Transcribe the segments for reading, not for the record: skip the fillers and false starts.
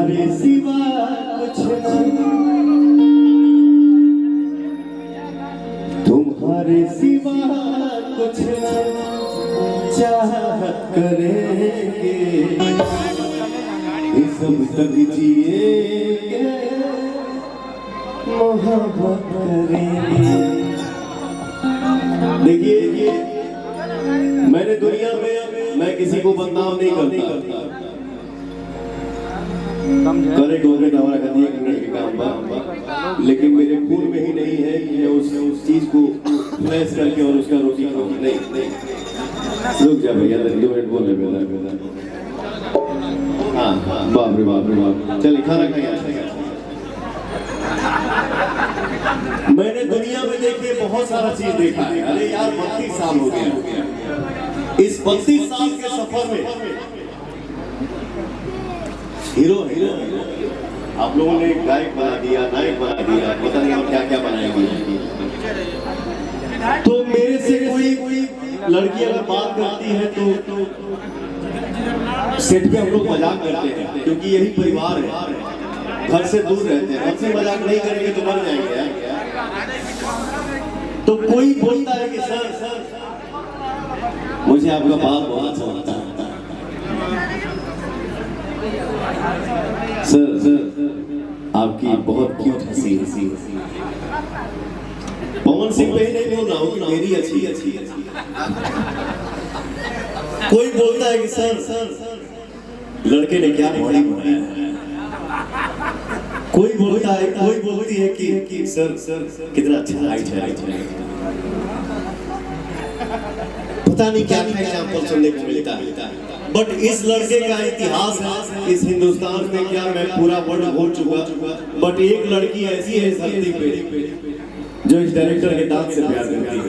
तुम्हारे सिवा कुछ नहीं, तुम्हारे सिवा कुछ नहीं चाहत करेंगे, सब तक जिएंगे मोहब्बत करेंगे। देखिए मैंने दुनिया में मैं किसी को बदनाम नहीं करता, करे गोरे दौरा करने के काम, लेकिन मेरे खून में ही नहीं है कि मैं उस चीज को फ्लैश करके और उसका रोटी खाऊं। नहीं रुक जा भैया, 2 मिनट बोल रहे। हाँ बाप रे बाप, चलिए खाना खाइए। मैंने दुनिया में देखिए बहुत सारा चीज देखा है। अरे यार 32 साल हो गया, इस 32 साल के सफर में हीरो आप लोगों ने गायक बना दिया, नायक बना दिया, पता नहीं और क्या क्या बनाएंगे। तो मेरे से कोई लड़की अगर बात करती है तो सेट पे हम लोग मजाक करते हैं, क्योंकि यही परिवार है, घर से दूर रहते हैं। हमसे मजाक नहीं करेंगे तो मर जाएंगे। तो कोई बोलता है कि सर मुझे आपका बात बहुत अच्छा लगता है। सर आपकी बहुत क्यूट हंसी। पवन सिंह पे ही नहीं बोल रहा हूँ कि मेरी अच्छी। कोई बोलता है कि सर लड़के ने क्या बॉडी बनाया है। कोई बोलती है कि सर कितना अच्छा हाइट है। पता नहीं क्या एग्जाम्पल सुनने को मिलता है। बट इस लड़के का इतिहास है इस हिंदुस्तान में, क्या मैं पूरा वर्ल्ड भूल चुका। बट एक लड़की ऐसी है इस धरती पे जो इस डायरेक्टर के दांत से प्यार करती है।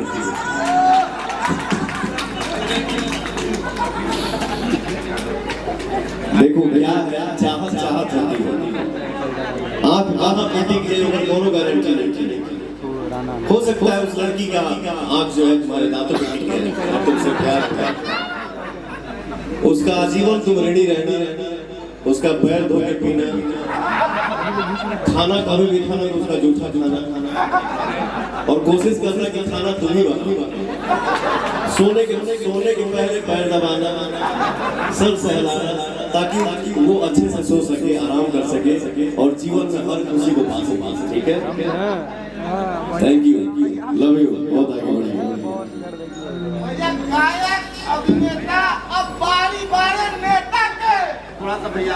देखो क्या चाहत होती है। आँख मीटिंग के ऊपर दोनों गारंटी नहीं। हो सकता है उस लड़की का आँख जो है तुम्हारे दांतों पे टिक है और तुमसे प्यार है। उसका आजीवन तुम ऋणी रहना, उसका पैर धो के पीना, खाना कभी खाना तो उसका जूठा खाना, और कोशिश करना कि खाना तुम ही बनाओ। सोने के पहले पैर दबाना, सर सहलाना, ताकि वो अच्छे से सो सके, आराम कर सके और जीवन में हर खुशी को पा सके। ठीक है, थैंक यू, लव यू, बहुत आगे बढ़िए। अभिनेता अब बारी नेता के थोड़ा सा भैया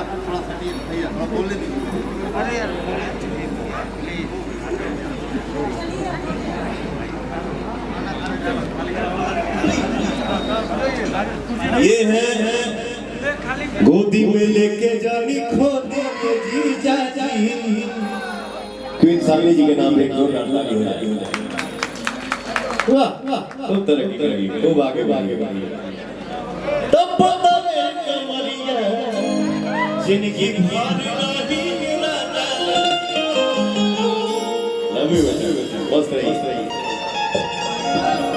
बोलने दीजिए। अरे ये है गोदी में लेके जानी खो देंगे जीजा जी। क्वीन साली जी के नाम एक जोर डालना भी हो जाए। वाह खूब तरक्की करेगी, खूब आगे तब पता है कमरिया जिनकी भारी नहीं मिला। लव यू बस रही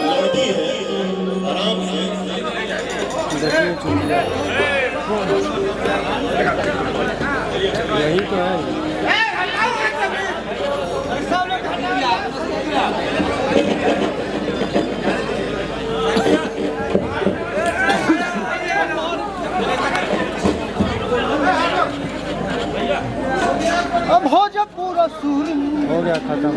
लड़की है, आराम से यही तो है। अब हो जा पूरा सूर हो गया खत्म।